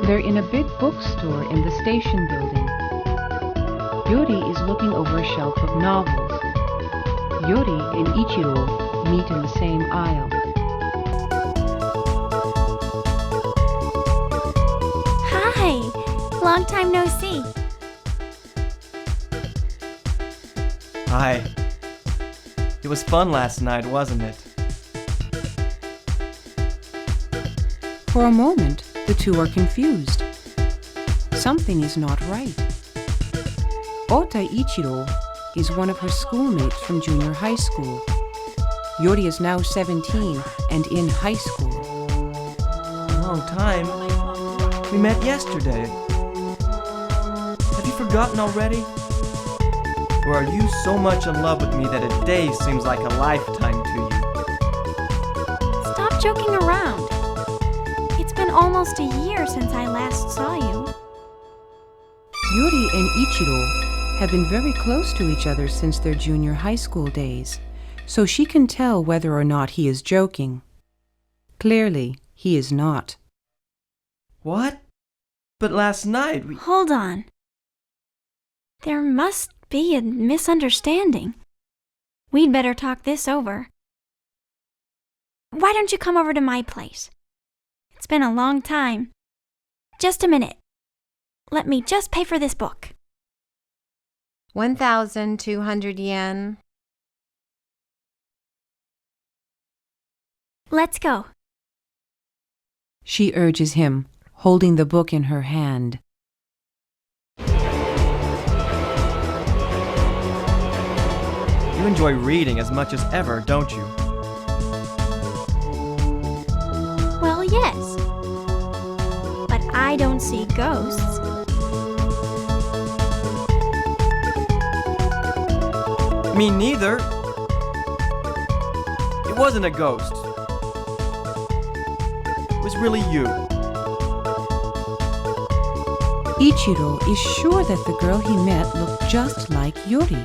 They're in a big bookstore in the station building. Yuri is looking over a shelf of novels. Yuri and Ichirou meet in the same aisle. Hi! Long time no see. Hi. It was fun last night, wasn't it? For a moment, the two are confused. Something is not right. Outa Ichirou is one of her schoolmates from junior high school. Yuri is now 17 and in high school. A long time. We met yesterday. Have you forgotten already? Or are you so much in love with me that a day seems like a lifetime to you? Stop joking around. It's been almost a year since I last saw you. Yuri and Ichirou have been very close to each other since their junior high school days, so she can tell whether or not he is joking. Clearly, he is not. What? But last night we... Hold on. There must be a misunderstanding. We'd better talk this over. Why don't you come over to my place? It's been a long time. Just a minute. Let me just pay for this book. 1,200 yen. Let's go. She urges him, holding the book in her hand. You enjoy reading as much as ever, don't you? Well, yes. But I don't see ghosts. Me neither. It wasn't a ghost. It was really you. Ichiro is sure that the girl he met looked just like Yuri.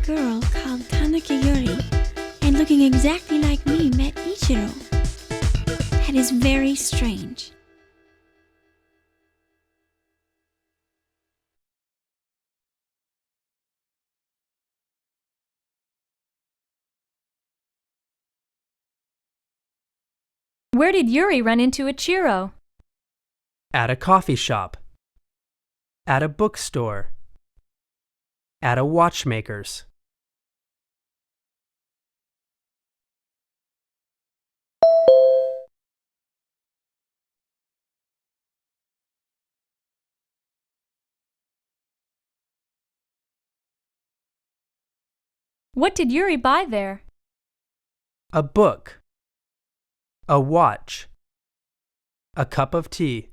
Girl called Tanuki Yuri and looking exactly like me met Ichiro. That is very strange. Where did Yuri run into Ichiro? At a coffee shop. At a bookstore. At a watchmaker's. What did Yuri buy there? A book. A watch. A cup of tea.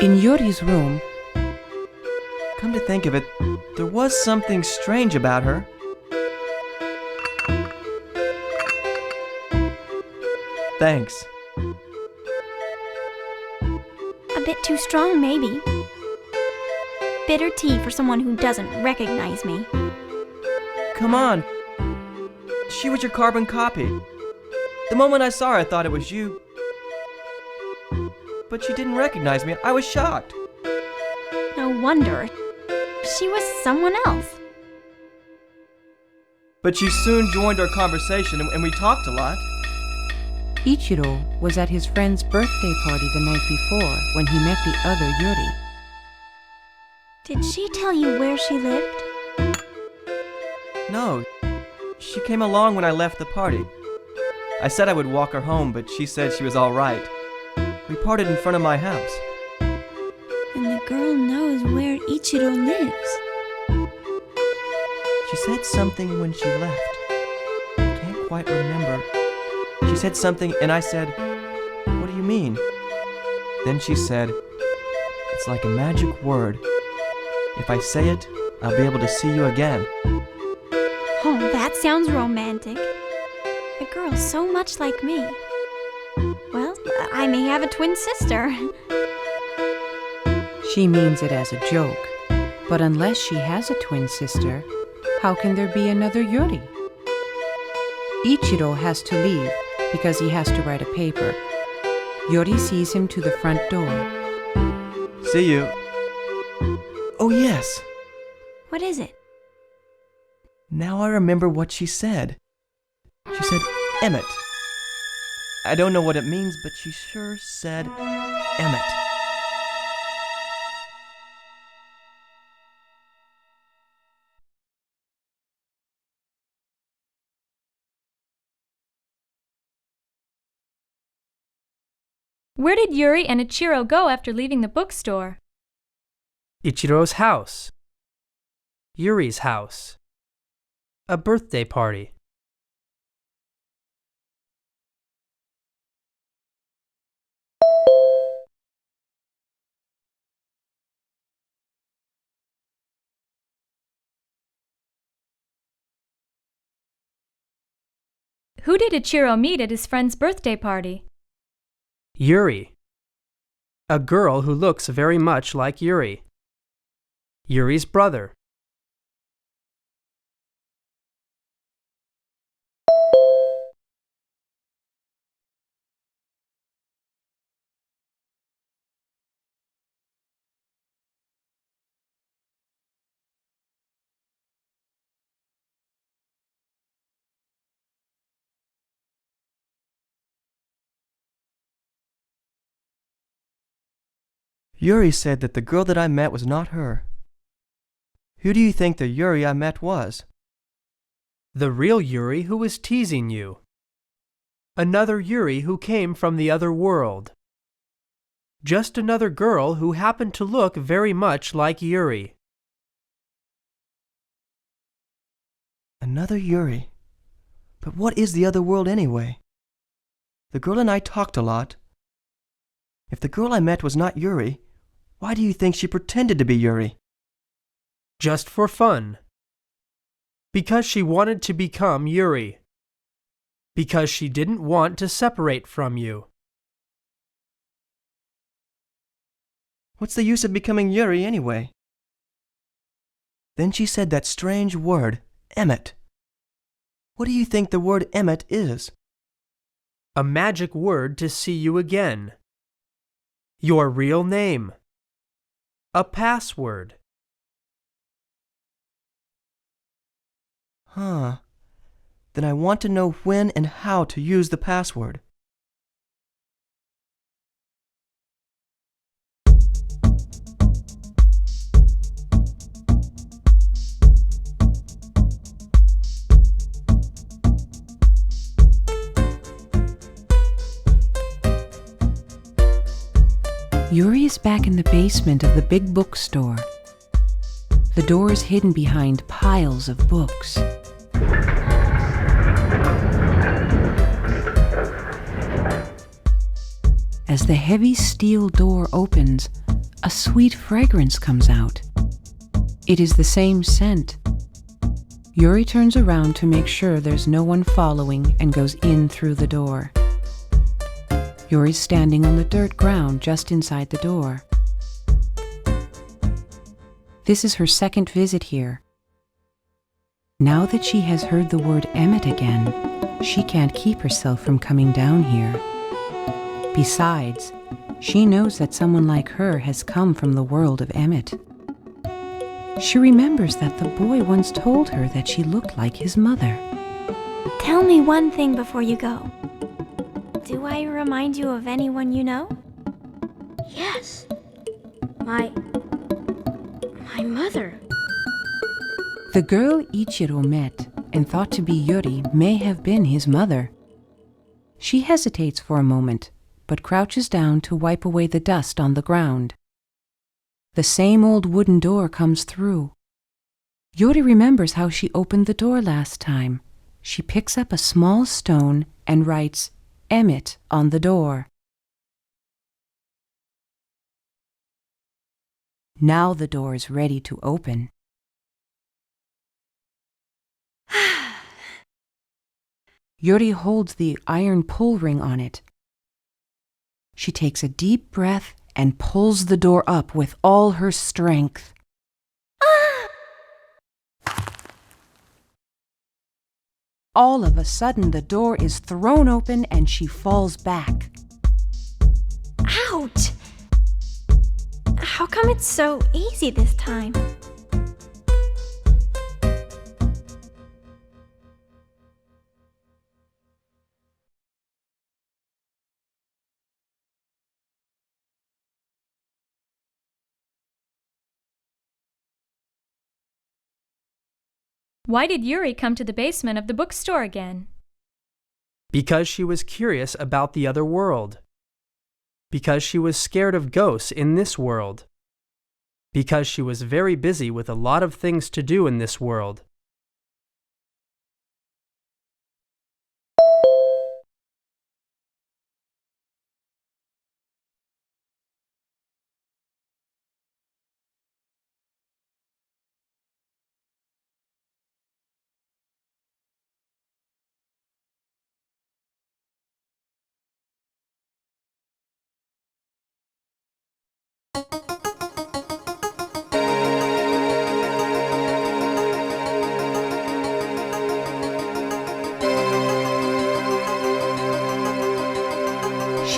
In Yuri's room, Come to think of it, there was something strange about her. Thanks. A bit too strong, maybe. Bitter tea for someone who doesn't recognize me. Come on. She was your carbon copy. The moment I saw her, I thought it was you. But she didn't recognize me. I was shocked. No wonder. She was someone else. But she soon joined our conversation and we talked a lot. Ichiro was at his friend's birthday party the night before when he met the other Yuri. Did she tell you where she lived? No, she came along when I left the party. I said I would walk her home, but she said she was all right. We parted in front of my house. And the girl knows where Ichiro lives. She said something when she left. I can't quite remember. She said something and I said, "What do you mean?" Then she said, "It's like a magic word. If I say it, I'll be able to see you again." Oh, that sounds romantic. A girl so much like me. Well, I may have a twin sister. She means it as a joke, but unless she has a twin sister, how can there be another Yuri? Ichiro has to leave because he has to write a paper. Yuri sees him to the front door. See you. Oh, yes. What is it? Now I remember what she said. She said, "EMIT." I don't know what it means, but she sure said, "EMIT." Where did Yuri and Ichiro go after leaving the bookstore? Ichiro's house. Yuri's house. A birthday party. Who did Ichiro meet at his friend's birthday party? Yuri. A girl who looks very much like Yuri. Yuri's brother. Yuri said that the girl that I met was not her. Who do you think the Yuri I met was? The real Yuri who was teasing you. Another Yuri who came from the other world. Just another girl who happened to look very much like Yuri. Another Yuri? But what is the other world anyway? The girl and I talked a lot. If the girl I met was not Yuri, why do you think she pretended to be Yuri? Just for fun. Because she wanted to become Yuri. Because she didn't want to separate from you. What's the use of becoming Yuri anyway? Then she said that strange word, EMIT. What do you think the word EMIT is? A magic word to see you again. Your real name. A password. Huh. Then I want to know when and how to use the password. Yuri is back in the basement of the big bookstore. The door is hidden behind piles of books. As the heavy steel door opens, a sweet fragrance comes out. It is the same scent. Yuri turns around to make sure there's no one following and goes in through the door. Yuri's standing on the dirt ground just inside the door. This is her second visit here. Now that she has heard the word EMIT again, she can't keep herself from coming down here. Besides, she knows that someone like her has come from the world of EMIT. She remembers that the boy once told her that she looked like his mother. Tell me one thing before you go. Do I remind you of anyone you know? Yes. My mother. The girl Ichirou met and thought to be Yuri may have been his mother. She hesitates for a moment, but crouches down to wipe away the dust on the ground. The same old wooden door comes through. Yuri remembers how she opened the door last time. She picks up a small stone and writes EMIT on the door. Now the door is ready to open. Yuri holds the iron pull ring on it. She takes a deep breath and pulls the door up with all her strength. All of a sudden, the door is thrown open and she falls back. Ouch! How come it's so easy this time? Why did Yuri come to the basement of the bookstore again? Because she was curious about the other world. Because she was scared of ghosts in this world. Because she was very busy with a lot of things to do in this world.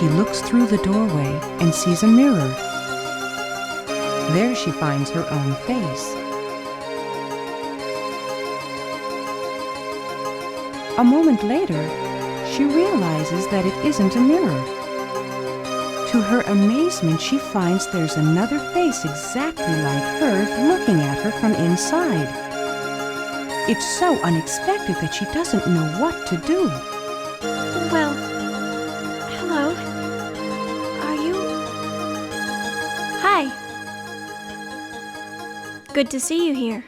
She looks through the doorway and sees a mirror. There she finds her own face. A moment later, she realizes that it isn't a mirror. To her amazement, she finds there's another face exactly like hers looking at her from inside. It's so unexpected that she doesn't know what to do. Well, hello. Are you? Hi. Good to see you here.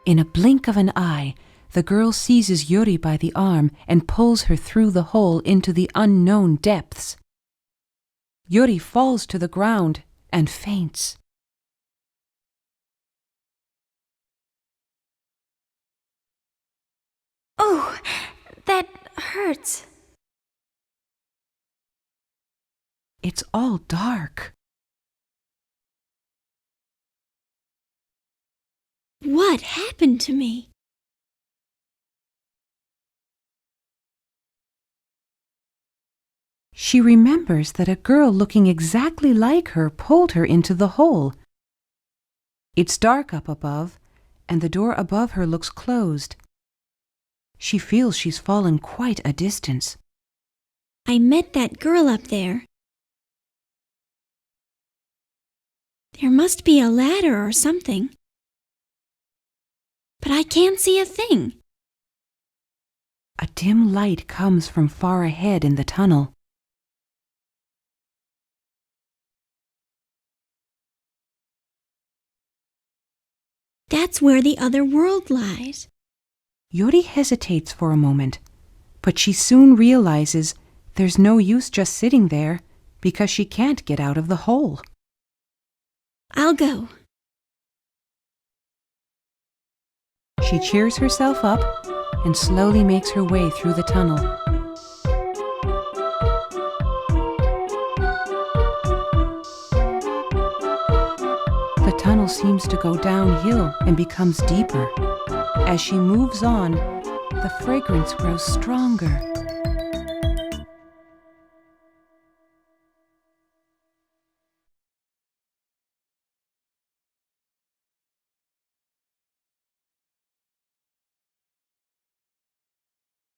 In a blink of an eye, the girl seizes Yuri by the arm and pulls her through the hole into the unknown depths. Yuri falls to the ground and faints. Oh, that hurts. It's all dark. What happened to me? She remembers that a girl looking exactly like her pulled her into the hole. It's dark up above, and the door above her looks closed. She feels she's fallen quite a distance. I met that girl up there. There must be a ladder or something. But I can't see a thing. A dim light comes from far ahead in the tunnel. That's where the other world lies. Yuri hesitates for a moment, but she soon realizes there's no use just sitting there because she can't get out of the hole. I'll go. She cheers herself up and slowly makes her way through the tunnel. The tunnel seems to go downhill and becomes deeper. As she moves on, the fragrance grows stronger.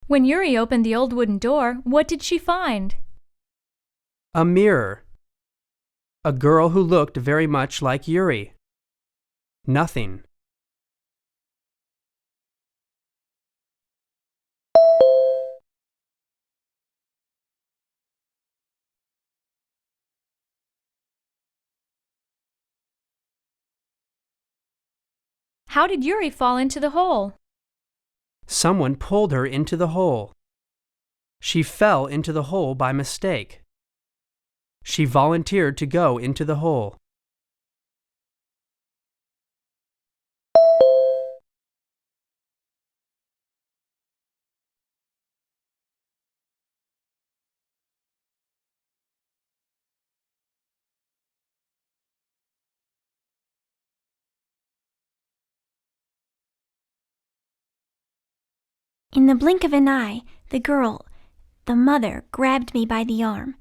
When Yuri opened the old wooden door, what did she find? A mirror. A girl who looked very much like Yuri. Nothing. How did Yuri fall into the hole? Someone pulled her into the hole. She fell into the hole by mistake. She volunteered to go into the hole. In the blink of an eye, the girl, the mother, grabbed me by the arm.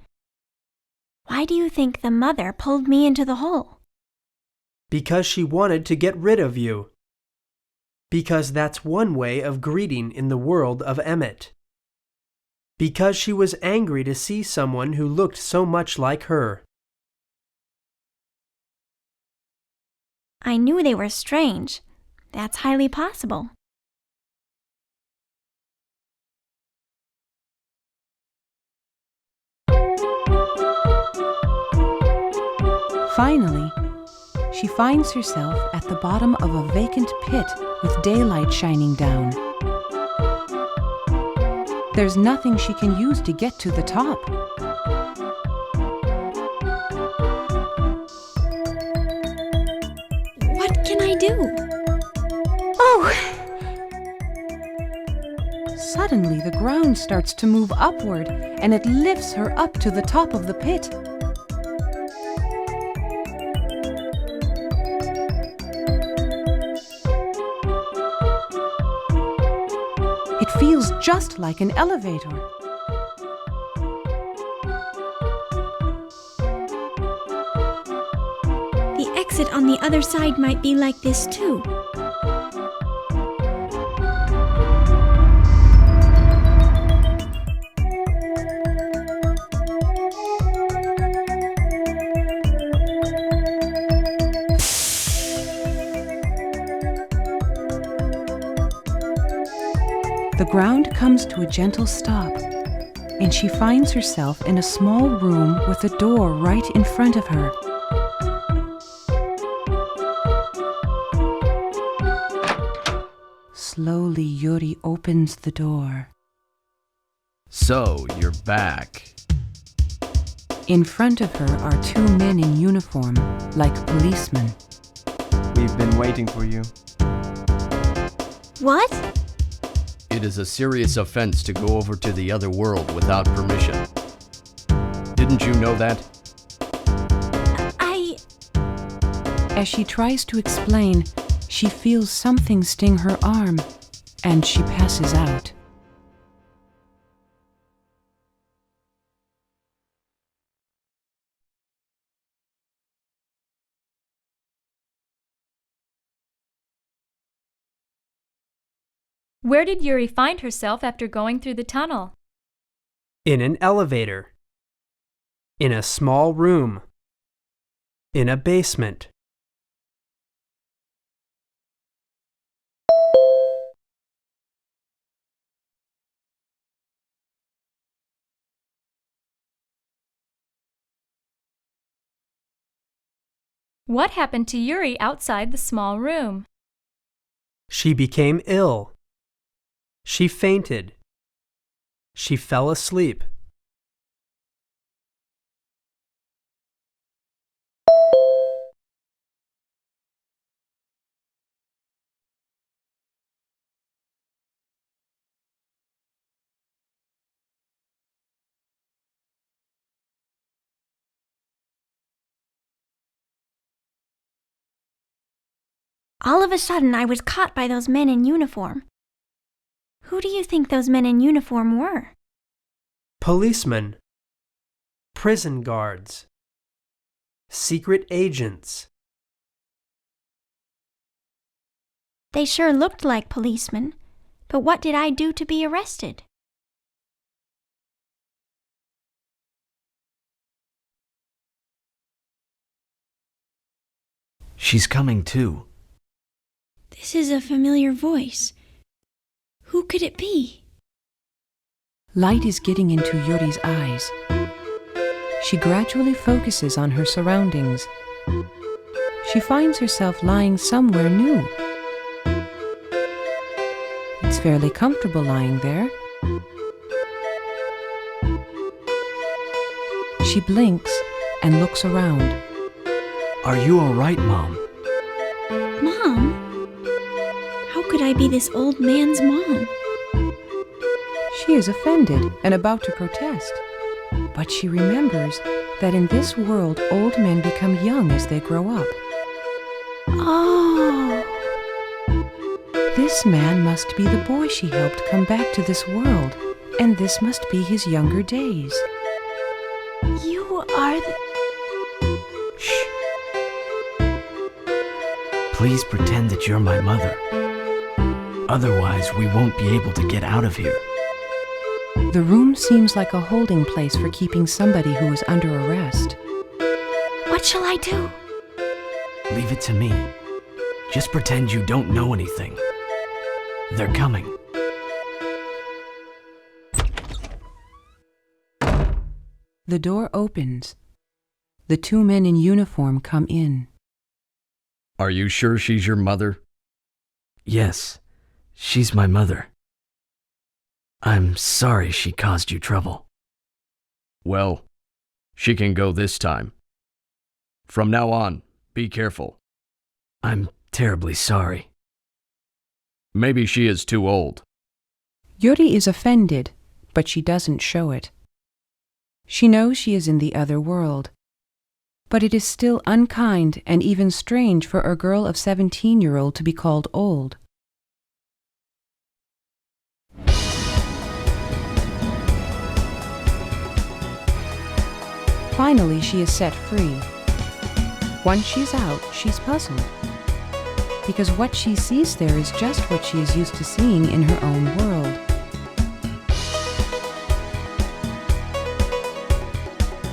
Why do you think the mother pulled me into the hole? Because she wanted to get rid of you. Because that's one way of greeting in the world of EMIT. Because she was angry to see someone who looked so much like her. I knew they were strange. That's highly possible. Finally, she finds herself at the bottom of a vacant pit with daylight shining down. There's nothing she can use to get to the top. What can I do? Oh! Suddenly, the ground starts to move upward, and it lifts her up to the top of the pit. just like an elevator. The exit on the other side might be like this too. The ground comes to a gentle stop, and she finds herself in a small room with a door right in front of her. Slowly, Yuri opens the door. So, you're back. In front of her are two men in uniform, like policemen. We've been waiting for you. What? It is a serious offense to go over to the other world without permission. Didn't you know that? As she tries to explain, she feels something sting her arm, and she passes out. Where did Yuri find herself after going through the tunnel? In an elevator. In a small room. In a basement. What happened to Yuri outside the small room? She became ill. She fainted. She fell asleep. All of a sudden, I was caught by those men in uniform. Who do you think those men in uniform were? Policemen. Prison guards. Secret agents. They sure looked like policemen, but what did I do to be arrested? She's coming too. This is a familiar voice. Who could it be? Light is getting into Yuri's eyes. She gradually focuses on her surroundings. She finds herself lying somewhere new. It's fairly comfortable lying there. She blinks and looks around. Are you all right, Mom? Mom? How could I be this old man's mom? She is offended and about to protest, but she remembers that in this world old men become young as they grow up. Oh! This man must be the boy she helped come back to this world, and this must be his younger days. You are the... Shh. Please pretend that you're my mother. Otherwise, we won't be able to get out of here. The room seems like a holding place for keeping somebody who is under arrest. What shall I do? Leave it to me. Just pretend you don't know anything. They're coming. The door opens. The two men in uniform come in. Are you sure she's your mother? Yes, she's my mother. I'm sorry she caused you trouble. Well, she can go this time. From now on, be careful. I'm terribly sorry. Maybe she is too old. Yuri is offended, but she doesn't show it. She knows she is in the other world, but it is still unkind and even strange for a girl of 17-year-old to be called old. Finally, she is set free. Once she's out, she's puzzled, because what she sees there is just what she is used to seeing in her own world.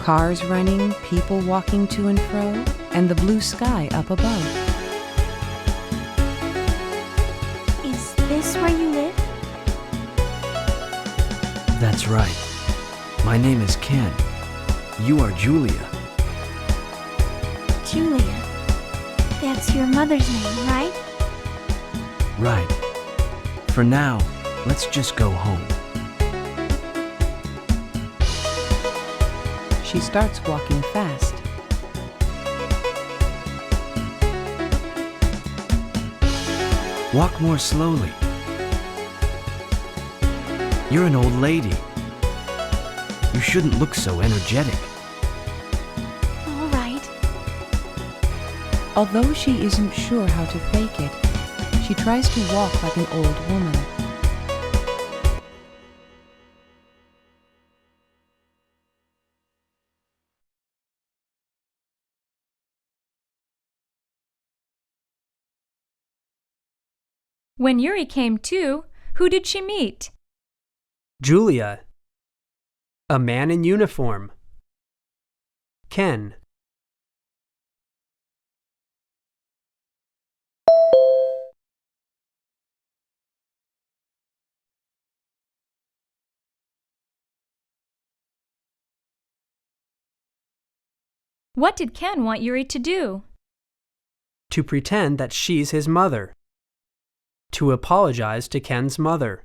Cars running, people walking to and fro, and the blue sky up above. Is this where you live? That's right. My name is Ken. You are Julia. Julia. That's your mother's name, right? Right. For now, let's just go home. She starts walking fast. Walk more slowly. You're an old lady. You shouldn't look so energetic. All right. Although she isn't sure how to fake it, she tries to walk like an old woman. When Yuri came to, who did she meet? Julia. A man in uniform. Ken. What did Ken want Yuri to do? To pretend that she's his mother. To apologize to Ken's mother.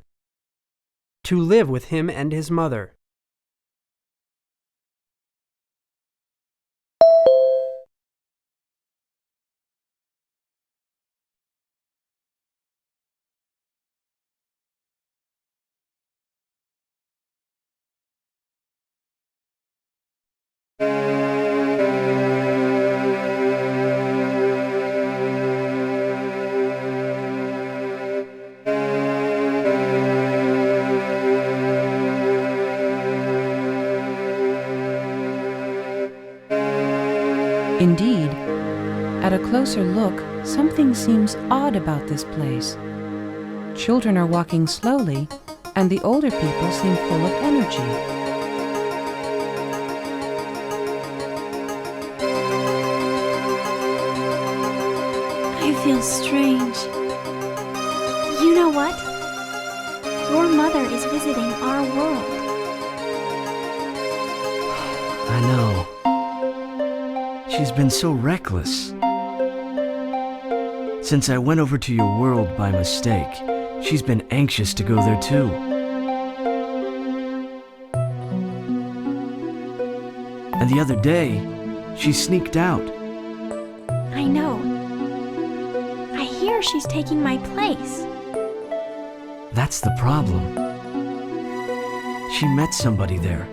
To live with him and his mother. Indeed, at a closer look, something seems odd about this place. Children are walking slowly, and the older people seem full of energy. I feel strange. You know what? Your mother is visiting our world. I know. She's been so reckless. Since I went over to your world by mistake, she's been anxious to go there too. And the other day, she sneaked out. I know. I hear she's taking my place. That's the problem. She met somebody there.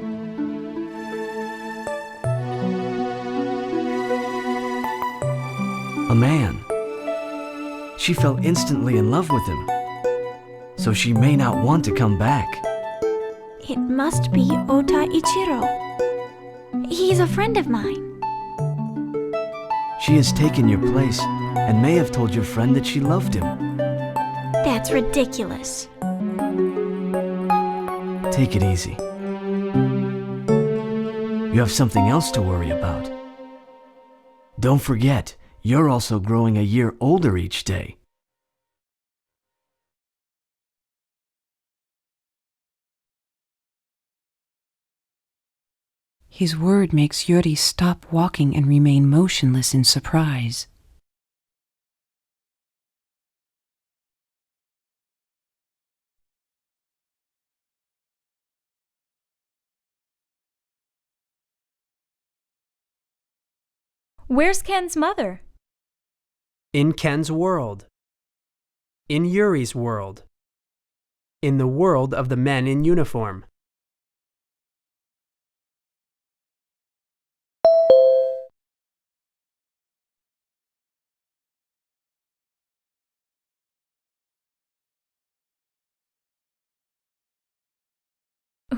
A man. She fell instantly in love with him. So she may not want to come back. It must be Outa Ichirou. He's a friend of mine. She has taken your place and may have told your friend that she loved him. That's ridiculous. Take it easy. You have something else to worry about. Don't forget, you're also growing a year older each day. His word makes Yuri stop walking and remain motionless in surprise. Where's Ken's mother? In Ken's world. In Yuri's world. In the world of the men in uniform.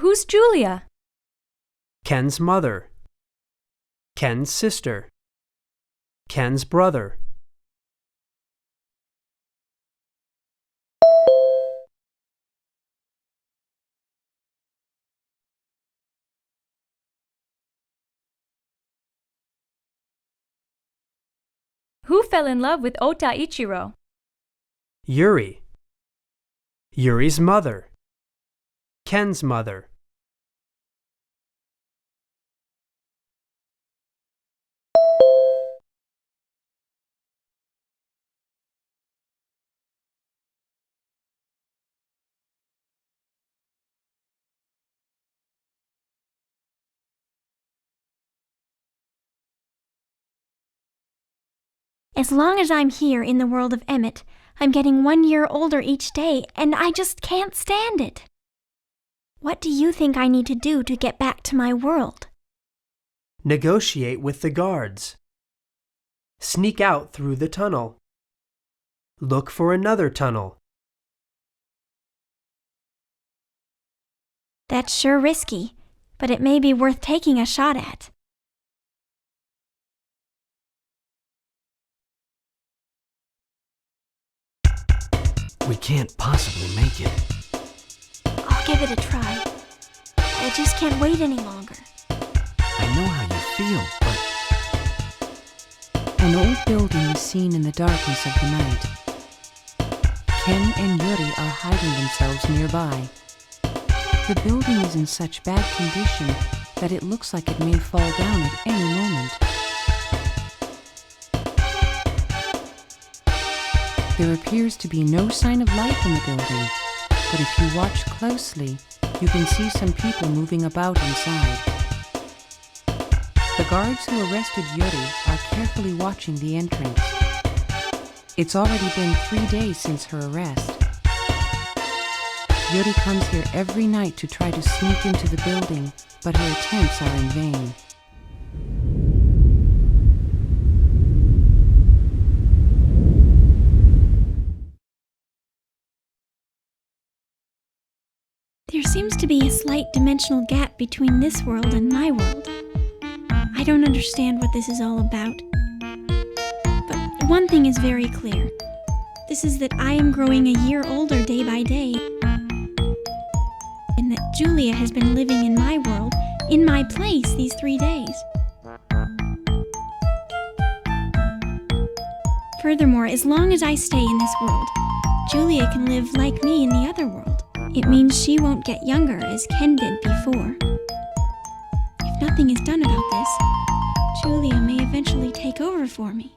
Who's Julia? Ken's mother. Ken's sister. Ken's brother. Who fell in love with Outa Ichirou? Yuri. Yuri's mother. Ken's mother. As long as I'm here in the world of EMIT, I'm getting 1 year older each day, and I just can't stand it. What do you think I need to do to get back to my world? Negotiate with the guards. Sneak out through the tunnel. Look for another tunnel. That's sure risky, but it may be worth taking a shot at. We can't possibly make it. I'll give it a try. I just can't wait any longer. I know how you feel, but An old building is seen in the darkness of the night. Ken and Yuri are hiding themselves nearby. The building is in such bad condition that it looks like it may fall down at any moment. There appears to be no sign of life in the building, but if you watch closely, you can see some people moving about inside. The guards who arrested Yuri are carefully watching the entrance. It's already been 3 days since her arrest. Yuri comes here every night to try to sneak into the building, but her attempts are in vain. There seems to be a slight dimensional gap between this world and my world. I don't understand what this is all about. But one thing is very clear. This is that I am growing a year older day by day, and that Julia has been living in my world, in my place, these 3 days. Furthermore, as long as I stay in this world, Julia can live like me in the other world. It means she won't get younger as Ken did before. If nothing is done about this, Julia may eventually take over for me.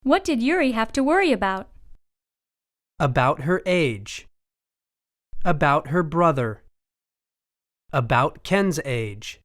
What did Yuri have to worry about? About her age. About her brother. About Ken's age.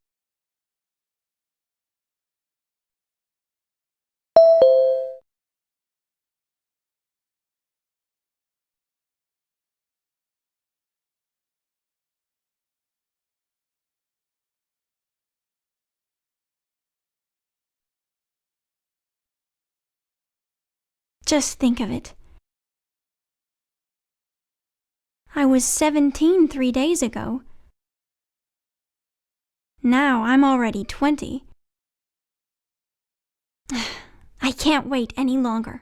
Just think of it. I was 17 3 days ago. Now I'm already 20. I can't wait any longer.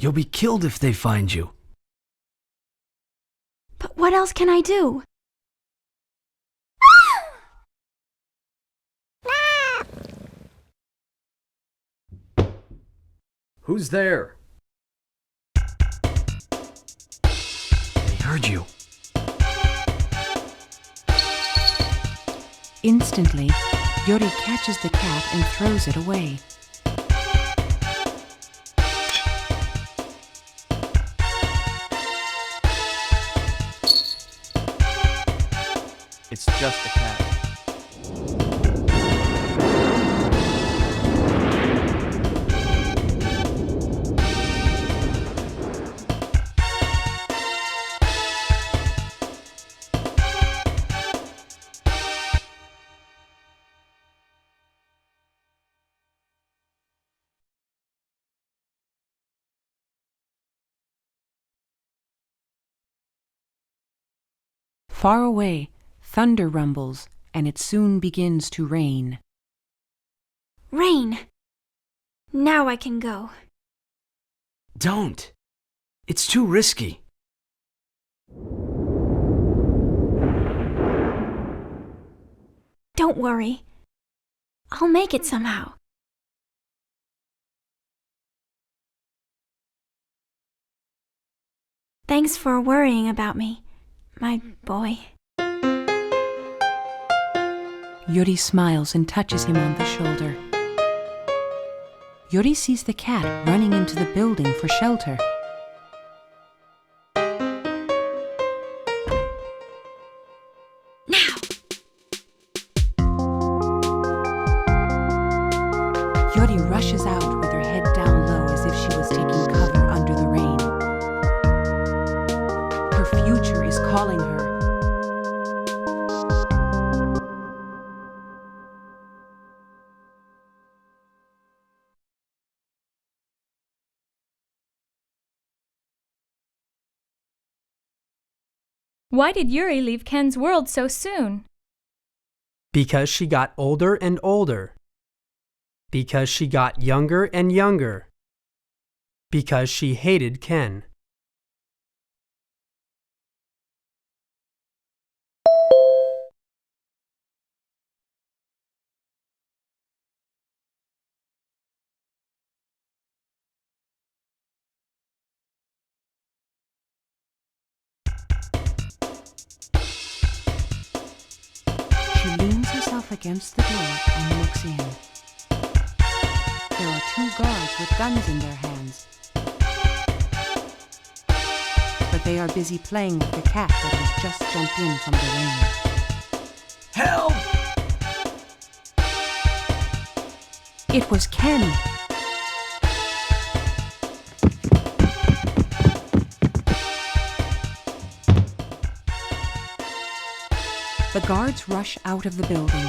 you'll be killed if they find you. But what else can I do? Who's there? They heard you. Instantly, Yuri catches the cat and throws it away. It's just a cat. Far away, thunder rumbles, and it soon begins to rain. Rain! Now I can go. Don't. It's too risky. Don't worry. I'll make it somehow. Thanks for worrying about me, my boy. Yuri smiles and touches him on the shoulder. Yuri sees the cat running into the building for shelter. Now! Yuri rushes out with her head down low as if she was taking cover under the rain. Her future is calling her. Why did Yuri leave Ken's world so soon? Because she got older and older. Because she got younger and younger. Because she hated Ken. She leans herself against the door and looks in. There are 2 guards with guns in their hands. But they are busy playing with the cat that has just jumped in from the rain. Help! It was Ken. The guards rush out of the building.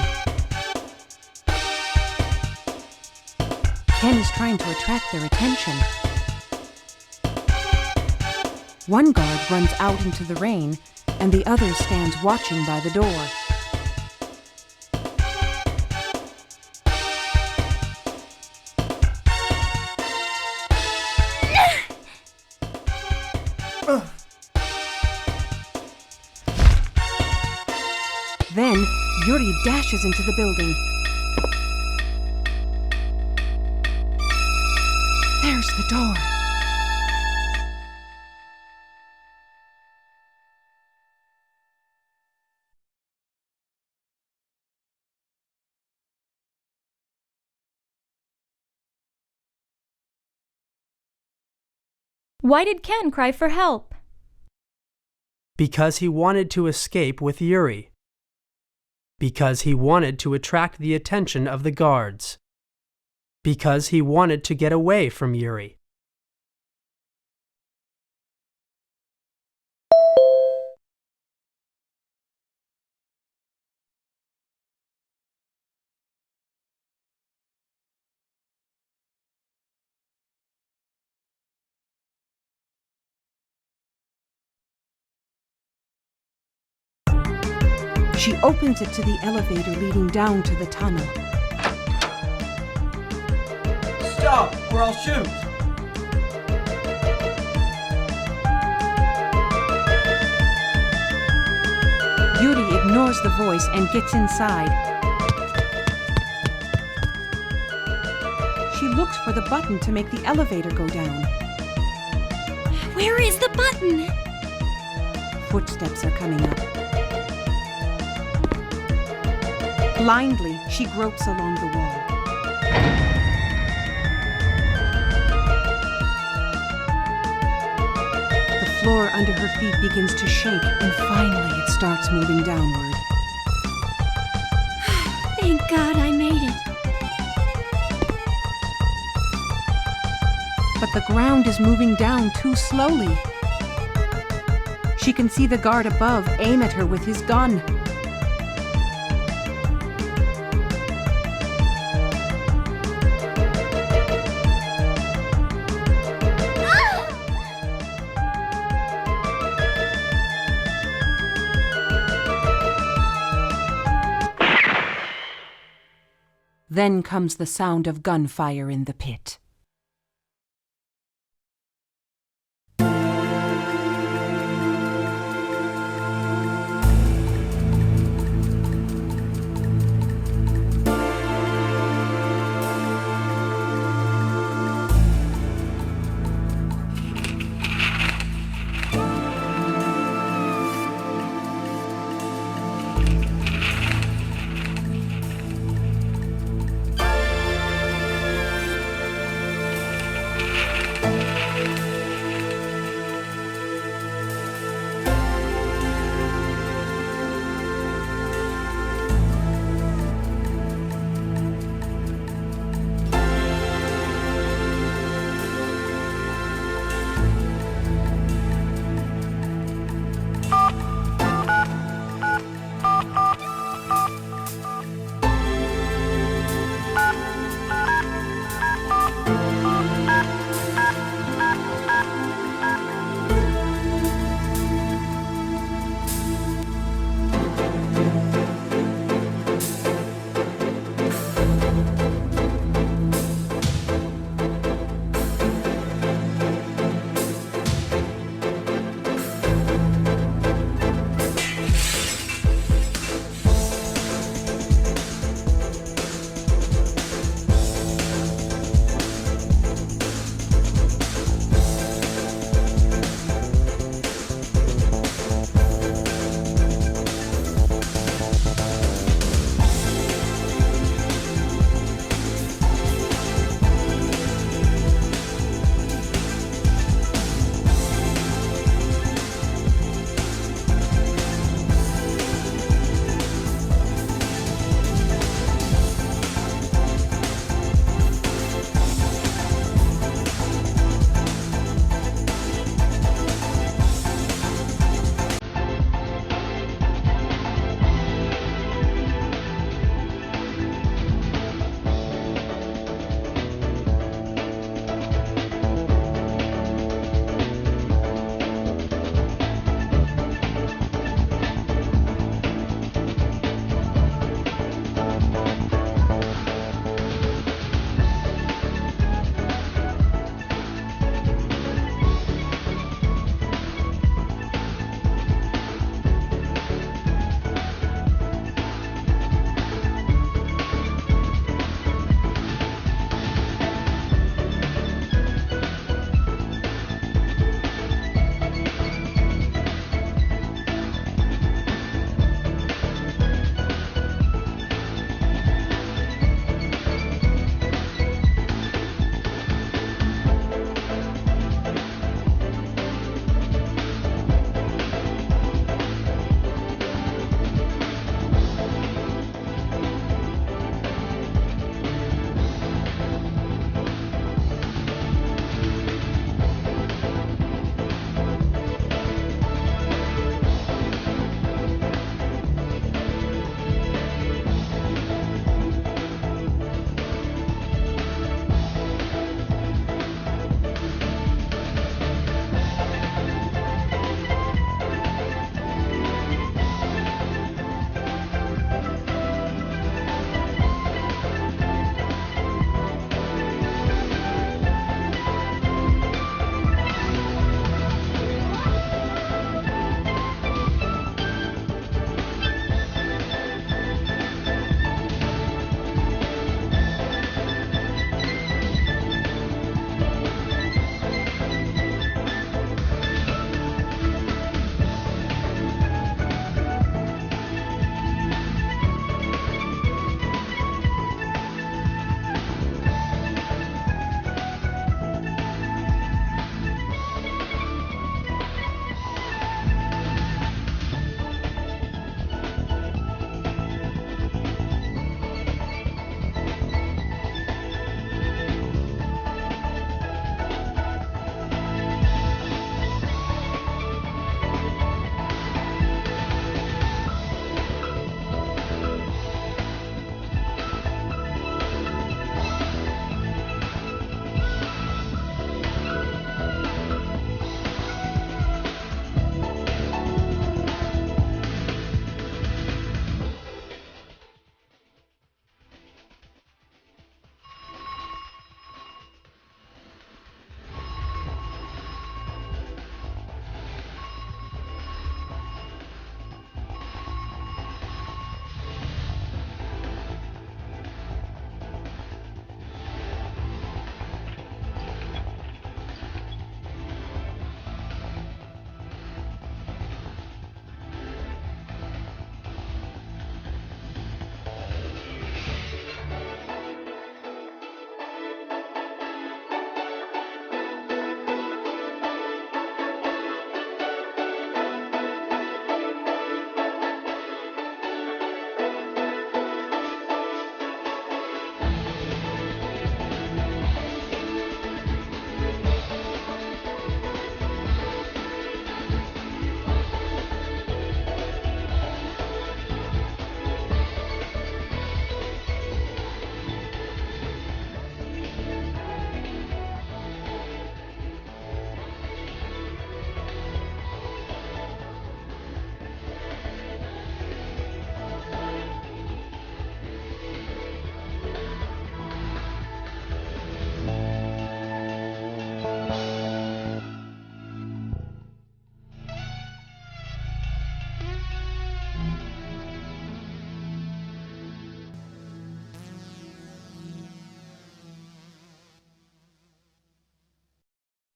Ken is trying to attract their attention. One guard runs out into the rain, and the other stands watching by the door. Then, Yuri dashes into the building. There's the door. Why did Ken cry for help? Because he wanted to escape with Yuri. Because he wanted to attract the attention of the guards. Because he wanted to get away from Yuri. She opens it to the elevator leading down to the tunnel. Stop, or I'll shoot! Yuri ignores the voice and gets inside. She looks for the button to make the elevator go down. Where is the button? Footsteps are coming up. Blindly, she gropes along the wall. The floor under her feet begins to shake, and finally it starts moving downward. Thank God I made it. But the ground is moving down too slowly. She can see the guard above aim at her with his gun. Then comes the sound of gunfire in the pit.